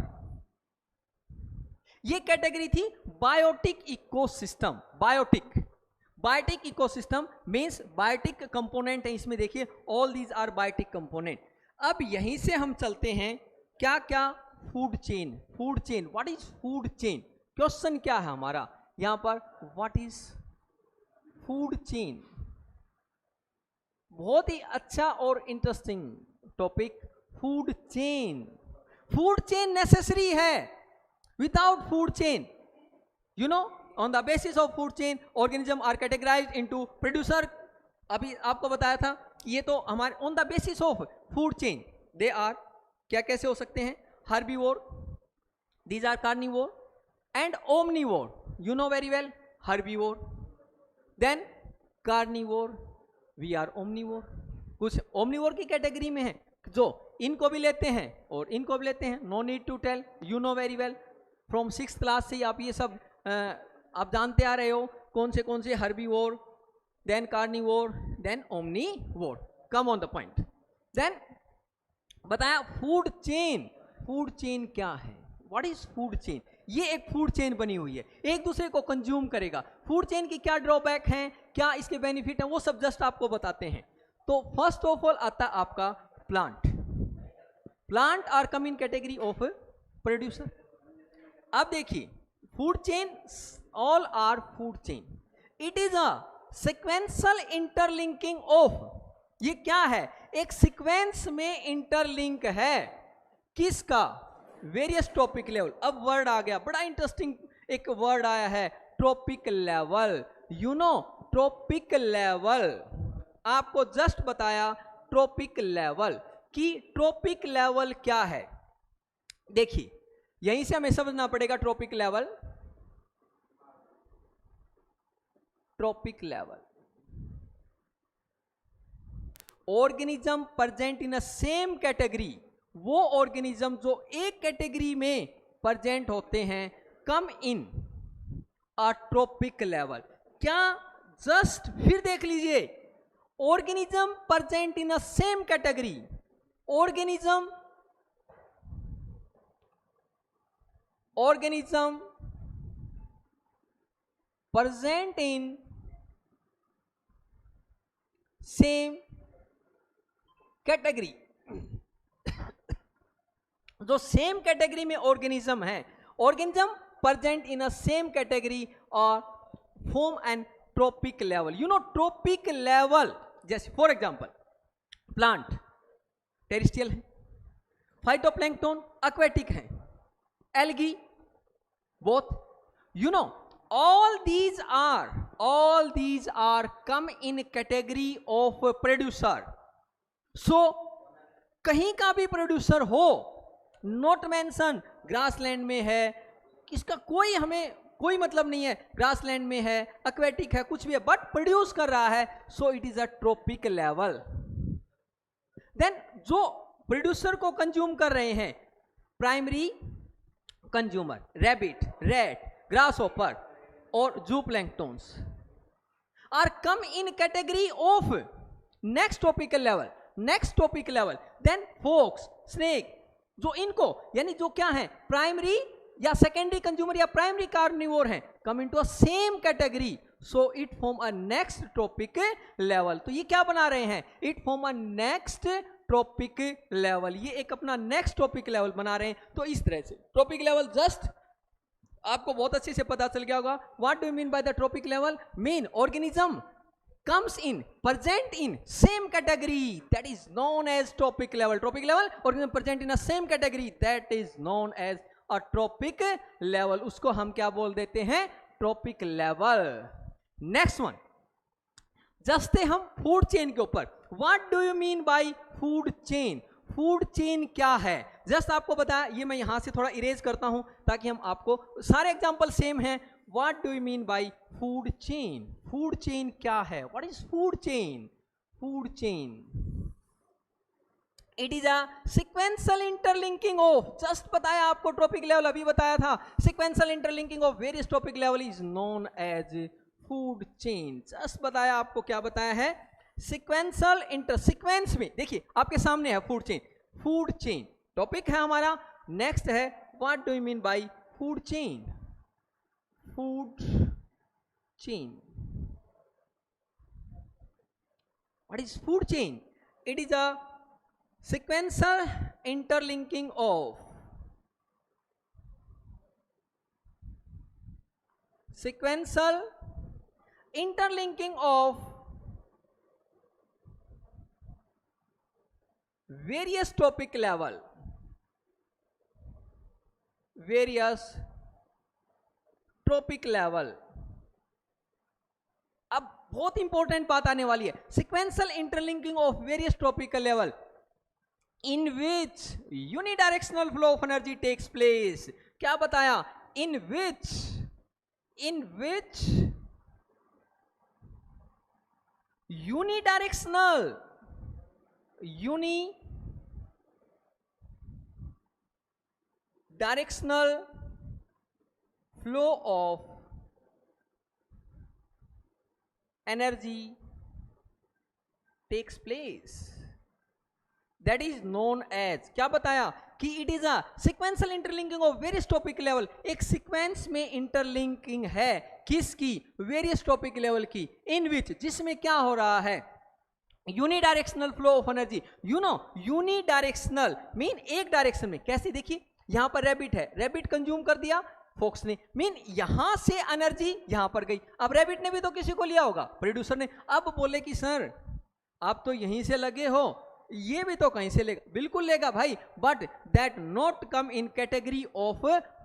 ये कैटेगरी थी biotic ecosystem. Biotic ecosystem means biotic component है इसमें, देखिए all these are biotic component. अब यहीं से हम चलते हैं क्या क्या, food chain. What is food chain? Question क्या है हमारा यहां पर, व्हाट इज फूड चेन? बहुत ही अच्छा और interesting topic, food chain necessary है। Without food chain, you know, on the basis of food chain organism are categorized into producer, अभी आपको बताया था ये तो हमारे on the basis of food chain they are क्या कैसे हो सकते हैं, herbivore, these are carnivore and omnivore, you know very well, herbivore, then carnivore, we are omnivore। कुछ omnivore की कैटेगरी में है जो इनको भी लेते हैं और इनको भी लेते हैं, no need to tell, you know very well, from 6th class से आप ये सब आप जानते आ रहे हो कौन से herbivore, then carnivore, then omnivore. Come on the point. Then बताया फूड चेन क्या है, व्हाट इज फूड चेन? ये एक फूड चेन बनी हुई है, एक दूसरे को कंज्यूम करेगा। फूड चेन की क्या ड्रॉबैक हैं, क्या इसके बेनिफिट हैं, वो सब जस्ट आपको बताते हैं। तो फर्स्ट ऑफ ऑल आता आपका plant are come in category of producer. अब देखिए food chain, all are food chain, it is a sequential interlinking of, ये क्या है, एक सीक्वेंस में इंटरलिंक है किसका, वेरियस ट्रॉपिक लेवल। अब वर्ड आ गया, बड़ा इंटरेस्टिंग एक वर्ड आया है, tropic level. You know trophic level, आपको जस्ट बताया ट्रॉपिक लेवल कि ट्रॉपिक लेवल क्या है। देखिए यहीं से हमें समझना पड़ेगा trophic level. Trophic level, organism present in a same category, वो ऑर्गेनिज्म जो एक कैटेगरी में प्रेजेंट होते हैं, कम इन अ ट्रॉपिक लेवल। क्या, जस्ट फिर देख लीजिए, organism present in a same category, organism present in same category, जो सेम कैटेगरी में ऑर्गेनिज्म है, organism present in a same category और form and trophic level. You know trophic level, जैसे for example plant terrestrial है, phytoplankton aquatic है, algae both, you know all these are come in category of producer। so कहीं का भी producer हो, not mention grassland में है, इसका कोई हमें कोई मतलब नहीं है, ग्रासलैंड में है, एक्वेटिक है, कुछ भी है, बट प्रोड्यूस कर रहा है, so it is a trophic level. Then जो प्रोड्यूसर को कंज्यूम कर रहे हैं, primary consumer, rabbit, rat, grasshopper और zooplanktons are come in category of next trophic level. Then fox, snake, जो इनको यानी जो क्या है, प्राइमरी या सेकेंडरी कंज्यूमर या प्राइमरी कार्निवोर हैं, come into a same category. So it form a next trophic level. तो ये क्या बना रहे हैं, it form a next trophic level, ये एक अपना नेक्स्ट ट्रॉपिक लेवल बना रहे हैं। तो इस तरह से ट्रॉपिक लेवल जस्ट आपको बहुत अच्छे से पता चल गया होगा। What do you mean by the trophic level, mean organism comes in present in same category that is known as tropic level. Tropic level organism present in a same category that is known as a tropic level, उसको हम क्या बोल देते हैं, trophic level. Next one, just हम food chain के ऊपर, what do you mean by food chain, food chain क्या है, जस्ट आपको बताया। ये मैं यहां से थोड़ा इरेज करता हूं ताकि हम आपको, सारे एग्जांपल सेम हैं। What do you mean by food chain, food chain क्या है, what is food chain, food chain it is a sequential interlinking of, just बताया आपको ट्रॉपिक लेवल अभी बताया था, sequential interlinking of various trophic level is known as food chain. Just बताया आपको, क्या बताया है, सिक्वेंशियल इंटर, सीक्वेंस में देखिए आपके सामने है food chain, food chain topic है हमारा। नेक्स्ट है what do you mean by food chain, food chain, what is food chain, it is a sequential interlinking of various topic level, various topic level। अब बहुत important बात आने वाली है, sequential interlinking of various topical level in which unidirectional flow of energy takes place। क्या बताया, in which unidirectional flow of energy takes place, that is known as, क्या बताया कि it is a sequential interlinking of various topic level, एक sequence में interlinking है किसकी, various topic level की, इन विच, जिसमें क्या हो रहा है, unidirectional flow of energy. You know unidirectional mean एक डायरेक्शन में, कैसे, देखिए यहां पर रैबिट है, रैबिट कंज्यूम कर दिया फोक्स ने, मीन यहां से एनर्जी यहां पर गई। अब रैबिट ने भी तो किसी को लिया होगा, प्रोड्यूसर ने। अब बोले कि सर आप तो यहीं से लगे हो, ये भी तो कहीं से लेगा, बिल्कुल लेगा भाई, but that not come in category of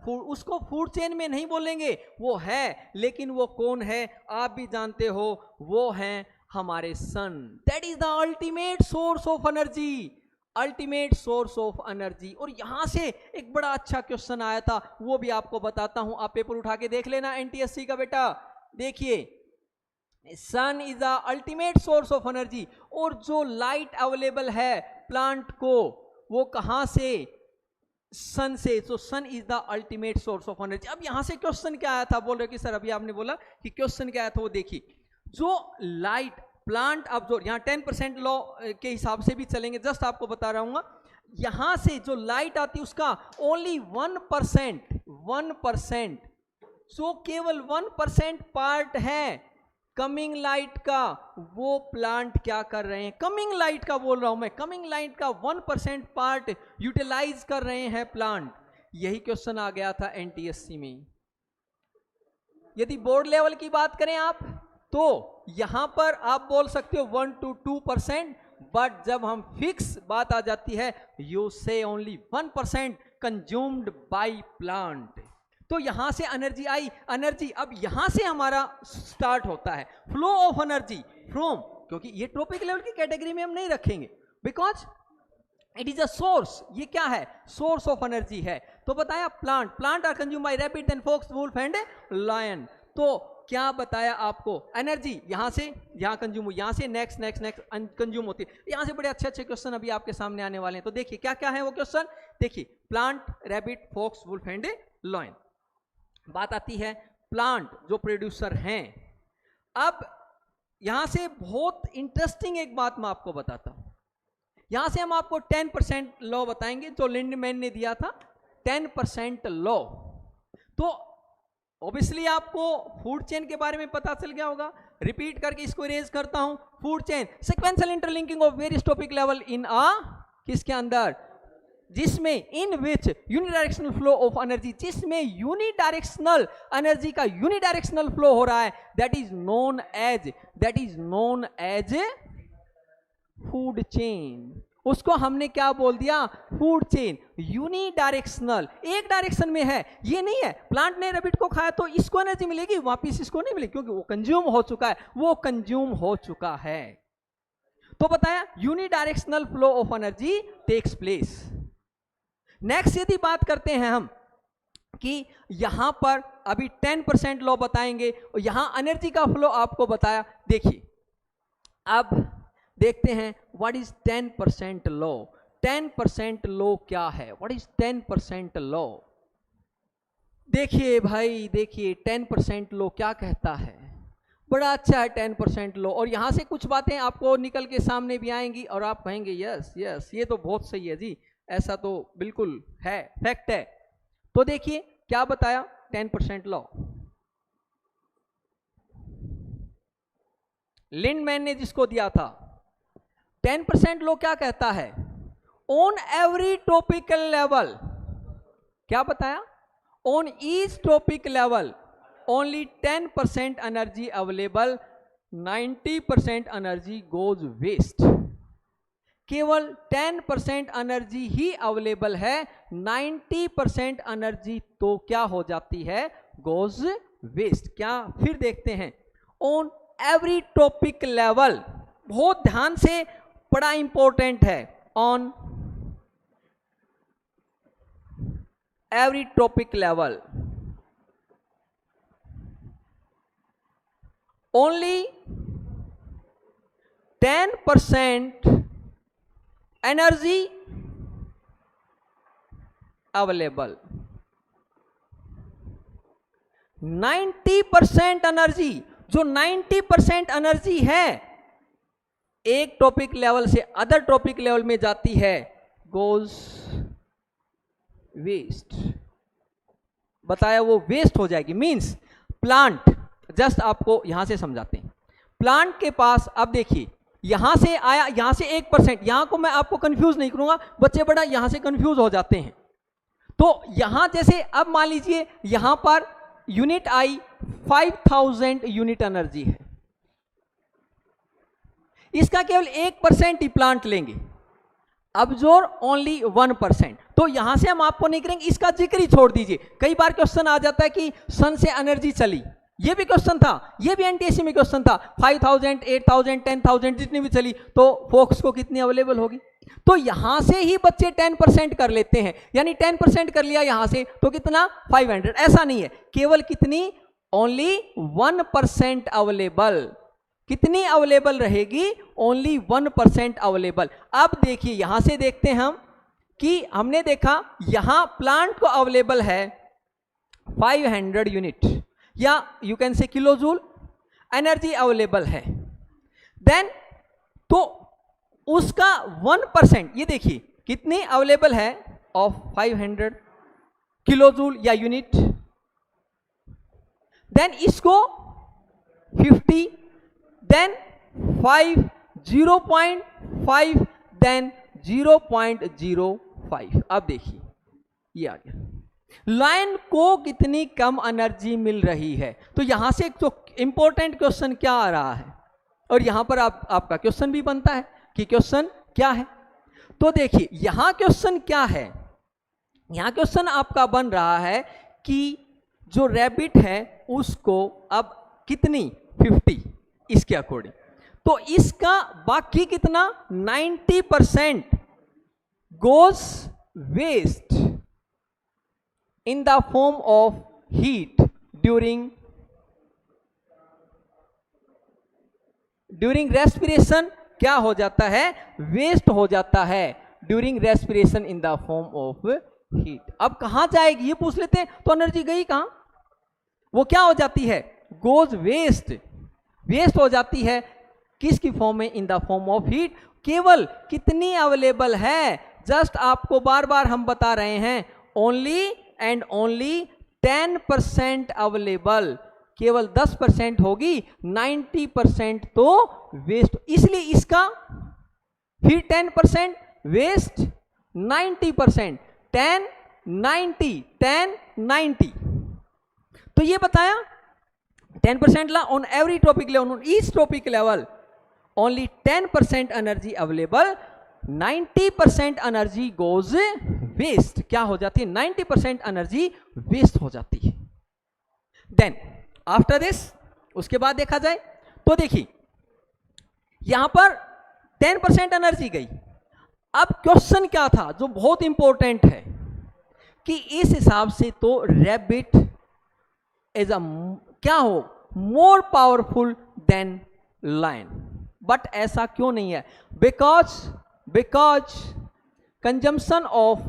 food, उसको फूड चेन में नहीं बोलेंगे, वो है, लेकिन वो कौन है आप भी जानते हो, वो है हमारे sun. That is the ultimate source of energy, ultimate source of energy. और यहां से एक बड़ा अच्छा क्वेश्चन आया था, वो भी आपको बताता हूं, आप पेपर उठा के देख लेना एनटीएससी का बेटा। देखिए sun is the ultimate source of energy, और जो लाइट अवेलेबल है प्लांट को वो कहां से, सन से। तो sun is the ultimate source of energy. अब यहां से क्वेश्चन क्या आया था, बोल रहे कि सर अभी आपने बोला कि क्वेश्चन क्या आया था, वो देखिए, जो लाइट प्लांट अब्जॉर्ब, यहां 10% लॉ के हिसाब से भी चलेंगे, जस्ट आपको बता रहा हूं, यहां से जो लाइट आती है उसका ओनली 1%, जो केवल 1% पार्ट है कमिंग लाइट का, वो प्लांट क्या कर रहे हैं, कमिंग लाइट का बोल रहा हूं मैं, कमिंग लाइट का 1% पार्ट यूटिलाइज कर रहे हैं प्लांट। यही क्वेश्चन आ गया था एनटीएससी में। यदि बोर्ड लेवल की बात करें आप, तो यहां पर आप बोल सकते हो 1 to 2%, बट जब हम फिक्स बात आ जाती है, यू से ओनली 1% कंज्यूम्ड बाय प्लांट। तो यहां से एनर्जी आई, एनर्जी अब यहां से हमारा स्टार्ट होता है फ्लो ऑफ एनर्जी फ्रॉम, क्योंकि ये ट्रॉपिक लेवल की कैटेगरी में हम नहीं रखेंगे, because it is a source, ये क्या है, सोर्स ऑफ एनर्जी है। तो बताया plant are consume by rabbit then fox wolf and lion. तो क्या बताया आपको, एनर्जी यहां से यहां कंज्यूम हुई, यहां से नेक्स्ट कंज्यूम होती है। यहां से बड़े अच्छे क्वेश्चन अभी आपके सामने आने वाले हैं। तो देखिए क्या क्या है वो क्वेश्चन, देखिए plant, rabbit, fox, wolf and lion. बात आती है प्लांट जो प्रोड्यूसर हैं। अब यहां से बहुत इंटरेस्टिंग एक बात मैं आपको बताता हूं। यहां से हम आपको 10% लॉ बताएंगे जो लिंडमैन ने दिया था, 10% लॉ। तो ऑब्वियसली आपको फूड चेन के बारे में पता चल गया होगा, रिपीट करके इसको इरेज करता हूं। Food chain sequential interlinking of various topic level in किसके अंदर, जिसमें in which unidirectional flow of energy, जिसमें यूनिडायरेक्शनल एनर्जी का यूनिडायरेक्शनल फ्लो हो रहा है, that is known as food chain. उसको हमने क्या बोल दिया, फूड चेन। यूनिडायरेक्शनल, एक डायरेक्शन में है, ये नहीं है प्लांट ने रैबिट को खाया तो इसको एनर्जी मिलेगी, वापिस इसको नहीं मिलेगी, क्योंकि वो कंज्यूम हो चुका है। तो बताया unidirectional flow of energy takes place. Next यदि बात करते हैं हम कि यहां पर अभी 10% लॉ बताएंगे और यहां एनर्जी का फ्लो आपको बताया। देखिए अब देखते हैं व्हाट इज 10% लॉ। 10% लॉ क्या है, व्हाट इज 10% लॉ? देखिए भाई, देखिए 10% लॉ क्या कहता है, बड़ा अच्छा है 10% लॉ। और यहां से कुछ बातें आपको निकल के सामने भी आएंगी और आप कहेंगे यस यस ये तो बहुत सही है जी, ऐसा तो बिल्कुल है, फैक्ट है। तो देखिए क्या बताया 10% लॉ, लिंडमैन ने जिसको दिया था। 10% लॉ क्या कहता है, ऑन एवरी टॉपिकल लेवल, क्या बताया, on each topic level only 10% energy available, 90% energy goes waste. केवल 10% एनर्जी ही अवेलेबल है, 90% एनर्जी तो क्या हो जाती है, गोज वेस्ट। क्या, फिर देखते हैं ऑन एवरी टॉपिक लेवल, बहुत ध्यान से, बड़ा इंपॉर्टेंट है, on every trophic level only 10% energy available, 90% energy, जो 90% एनर्जी है एक टॉपिक लेवल से अदर टॉपिक लेवल में जाती है, गोज वेस्ट। बताया वो वेस्ट हो जाएगी, मींस प्लांट, जस्ट आपको यहां से समझाते हैं। प्लांट के पास, अब देखिए यहां से आया, यहां से 1%, यहां को मैं आपको कंफ्यूज नहीं करूंगा, बच्चे बड़ा यहां से कंफ्यूज हो जाते हैं। तो यहां जैसे अब मान लीजिए यहां पर यूनिट आई 5000 यूनिट एनर्जी है, इसका केवल 1% ही प्लांट लेंगे, अब्जॉर्ब ओनली 1%। तो यहां से हम आपको नहीं करेंगे, इसका जिक्र ही छोड़ दीजिए। कई बार क्वेश्चन आ जाता है कि सन से एनर्जी चली, ये भी क्वेश्चन था, ये भी एनटीएससी में क्वेश्चन था, 5000, 8000, 10000 जितनी भी चली तो फोक्स को कितनी अवेलेबल होगी। तो यहां से ही बच्चे 10% कर लेते हैं, यानी 10% कर लिया यहां से तो कितना 500। ऐसा नहीं है, केवल कितनी, ओनली 1% अवेलेबल। कितनी अवेलेबल रहेगी, ओनली 1% अवेलेबल। अब देखिए यहां से देखते हैं हम कि हमने देखा यहां प्लांट को अवेलेबल है 500 यूनिट या यू कैन से किलो जूल एनर्जी अवेलेबल है। देन तो उसका 1%, ये देखिए कितनी अवेलेबल है ऑफ 500 किलो जूल या यूनिट, देन इसको 50, देन 5, 0.5, देन 0.05। अब देखिए ये आ गया, लाइन को कितनी कम एनर्जी मिल रही है। तो यहां से एक तो इंपॉर्टेंट क्वेश्चन क्या आ रहा है, और यहां पर आपका क्वेश्चन भी बनता है कि क्वेश्चन क्या है। तो देखिए यहां क्वेश्चन क्या है, यहां क्वेश्चन आपका बन रहा है कि जो रैबिट है उसको अब कितनी 50 इसके अकॉर्डिंग, तो इसका बाकी कितना 90% goes waste in the form of heat during respiration, क्या हो जाता है, वेस्ट हो जाता है during respiration in the form of heat. अब कहां जाएगी ये पूछ लेते हैं, तो एनर्जी गई कहां, वो क्या हो जाती है, गोज वेस्ट, वेस्ट हो जाती है किसकी फॉर्म में, in the form of heat. केवल कितनी अवेलेबल है, जस्ट आपको बार बार हम बता रहे हैं, ओनली एंड ओनली 10% अवेलेबल, केवल 10% होगी, 90% तो वेस्ट। इसलिए इसका फिर 10% वेस्ट, 90%, 10 90 10 90। तो ये बताया 10% law on every trophic level, on each topic level only 10% energy available, 90% energy goes waste. क्या हो जाती है? 90% एनर्जी वेस्ट हो जाती है। देन आफ्टर दिस, उसके बाद देखा जाए तो देखिए यहां पर 10% एनर्जी गई। अब क्वेश्चन क्या था जो बहुत इंपॉर्टेंट है कि इस हिसाब से तो रैबिट इज अ क्या हो, more powerful than lion. But ऐसा क्यों नहीं है? Because consumption of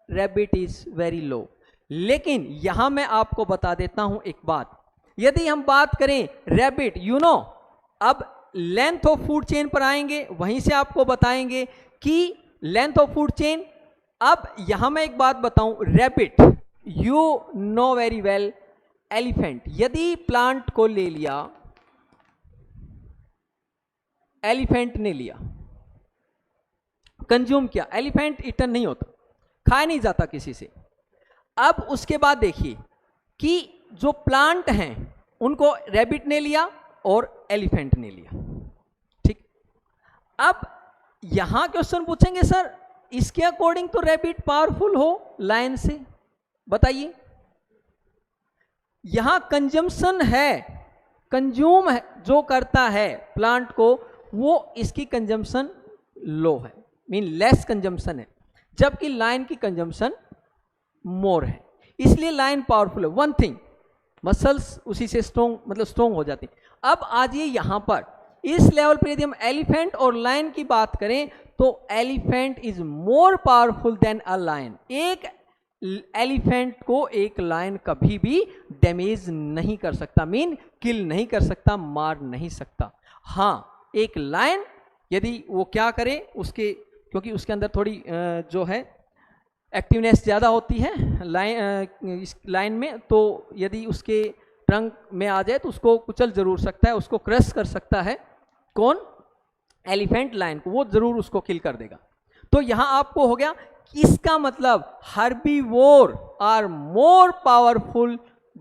rabbit is very low. लेकिन यहां मैं आपको बता देता हूं एक बात, यदि हम बात करें रैबिट, यू नो, अब लेंथ ऑफ फूड चेन पर आएंगे, वहीं से आपको बताएंगे कि लेंथ ऑफ फूड चेन। अब यहां मैं एक बात बताऊं, rabbit, you know very well, elephant, यदि प्लांट को ले लिया, एलिफेंट ने लिया, कंज्यूम किया, एलिफेंट ईटन नहीं होता, खाया नहीं जाता किसी से। अब उसके बाद देखिए कि जो प्लांट हैं उनको रैबिट ने लिया और एलिफेंट ने लिया, ठीक। अब यहां क्वेश्चन पूछेंगे सर इसके अकॉर्डिंग तो रैबिट पावरफुल हो लायन से, बताइए। यहां कंजम्पशन है, कंज्यूम है जो करता है प्लांट को, वो इसकी कंजम्पशन लो है, मीन लेस कंजम्पशन है, जबकि लायन की कंजम्पशन मोर है, इसलिए लायन पावरफुल है। वन थिंग, मसल्स उसी से स्ट्रोंग, मतलब स्ट्रोंग हो जाती। अब आजिए यहां पर इस लेवल पर यदि हम एलिफेंट और लायन की बात करें तो elephant is more powerful than a lion. एक एलिफेंट को एक लायन कभी भी डैमेज नहीं कर सकता, मीन किल नहीं कर सकता, मार नहीं सकता। हाँ, एक लायन यदि वो क्या करे, उसके क्योंकि उसके अंदर थोड़ी जो है एक्टिवनेस ज़्यादा होती है इस लाइन में, तो यदि उसके ट्रंक में आ जाए तो उसको कुचल जरूर सकता है, उसको क्रश कर सकता है। कौन? एलिफेंट लायन को, वो जरूर उसको किल कर देगा। तो यहां आपको हो गया, इसका मतलब herbivore are more powerful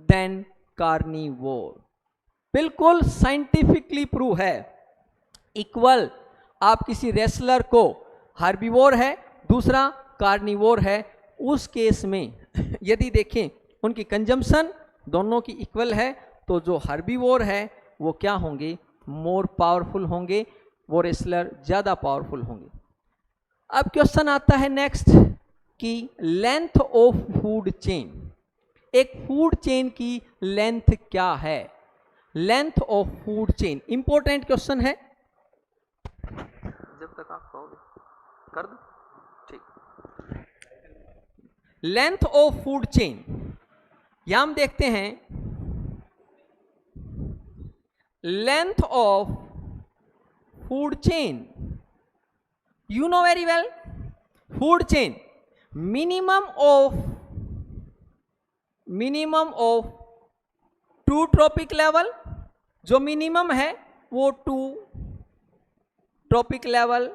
than carnivore. बिल्कुल साइंटिफिकली प्रूव है। इक्वल आप किसी रेसलर को, हर्बीवोर है, दूसरा कार्निवोर है, उस केस में यदि देखें उनकी कंजम्पशन दोनों की इक्वल है, तो जो हर्बीवोर है वो क्या होंगे? मोर पावरफुल होंगे, वो रेसलर ज़्यादा पावरफुल होंगे। अब क्वेश्चन आता है नेक्स्ट कि लेंथ ऑफ फूड चेन, एक फूड चेन की लेंथ क्या है? Length of food chain important question है, जब तक आप कहोगे कर दो, ठीक। लेंथ ऑफ फूड चेन, यहां हम देखते हैं length of food chain, you know very well, food chain, minimum of 2 trophic level, जो मिनिमम है वो 2 ट्रॉपिक लेवल,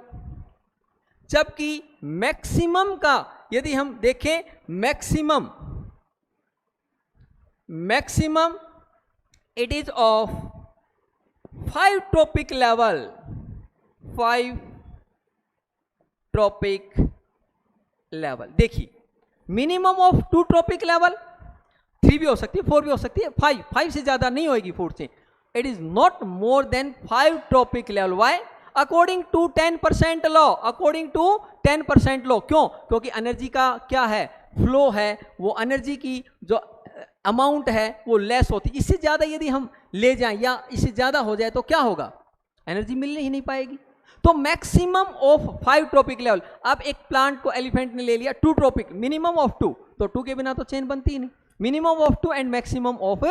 जबकि मैक्सिमम का यदि हम देखें, maximum it is of 5 trophic level, 5 trophic level. देखिए मिनिमम ऑफ 2 ट्रॉपिक लेवल, 3 भी हो सकती है, 4 भी हो सकती है, 5 से ज्यादा नहीं होगी food chain. It is not more than 5 trophic level. Why? According to 10% law, according to 10% law. क्यों? क्योंकि एनर्जी का क्या है? फ्लो है, वो एनर्जी की जो अमाउंट है वो लेस होती। इससे ज्यादा यदि हम ले जाएं या इससे ज्यादा हो जाए तो क्या होगा? एनर्जी मिलने ही नहीं पाएगी। तो मैक्सिमम ऑफ 5 ट्रॉपिक लेवल। अब एक प्लांट को एलिफेंट ने ले लिया 2 ट्रॉपिक, मिनिमम ऑफ 2, तो 2 के बिना तो चेन बनती ही नहीं। Minimum of 2 and maximum of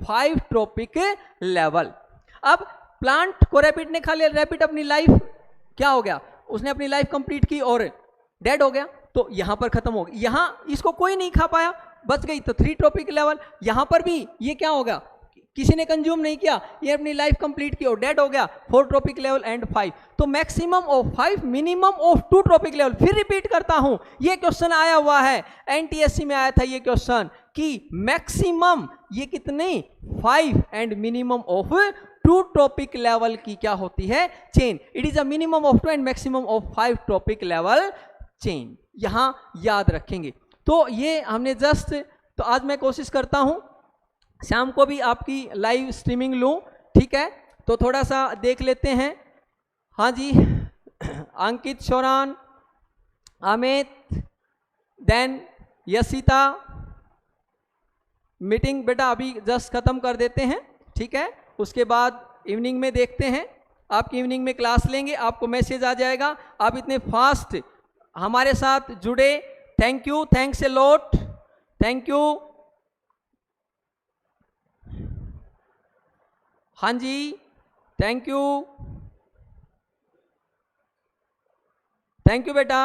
5 trophic level. अब प्लांट को रैबिट ने खा लिया, रैबिट अपनी लाइफ क्या हो गया? उसने अपनी लाइफ कंप्लीट की और डेड हो गया, तो यहां पर खत्म हो गया। यहां इसको कोई नहीं खा पाया, बच गई। तो 3 टॉपिक लेवल, यहां पर भी ये क्या होगा, किसी ने कंज्यूम नहीं किया, ये अपनी लाइफ कंप्लीट की और डेड हो गया। 4 टॉपिक लेवल एंड 5, तो maximum of 5, minimum of 2 topic level. फिर रिपीट करता हूं, ये क्वेश्चन आया हुआ है, एनटीएससी में आया था ये क्वेश्चन कि मैक्सिमम ये कितने 5 and minimum of 2 topic level की क्या होती है, chain. It is a minimum of 2 and maximum of 5 topic level chain, यहां याद रखेंगे। तो ये हमने जस्ट, तो आज मैं कोशिश करता हूं शाम को भी आपकी लाइव स्ट्रीमिंग लूं, ठीक है। तो थोड़ा सा देख लेते हैं। हाँ जी, अंकित शोरान, अमित, देन यशिता। मीटिंग बेटा अभी जस्ट खत्म कर देते हैं, ठीक है। उसके बाद इवनिंग में देखते हैं, आपकी इवनिंग में क्लास लेंगे, आपको मैसेज आ जाएगा। आप इतने फास्ट हमारे साथ जुड़े, thank you, thanks a lot, thank you. हाँ जी, थैंक यू, थैंक यू बेटा,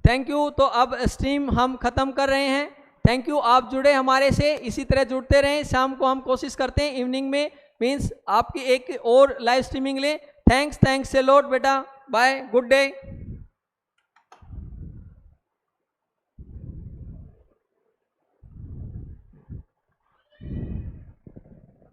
थैंक यू। तो अब स्ट्रीम हम खत्म कर रहे हैं। थैंक यू, आप जुड़े हमारे से, इसी तरह जुड़ते रहें। शाम को हम कोशिश करते हैं इवनिंग में, मीन्स आपकी एक और लाइव स्ट्रीमिंग लें। थैंक्स ए लॉट बेटा, बाय, गुड डे।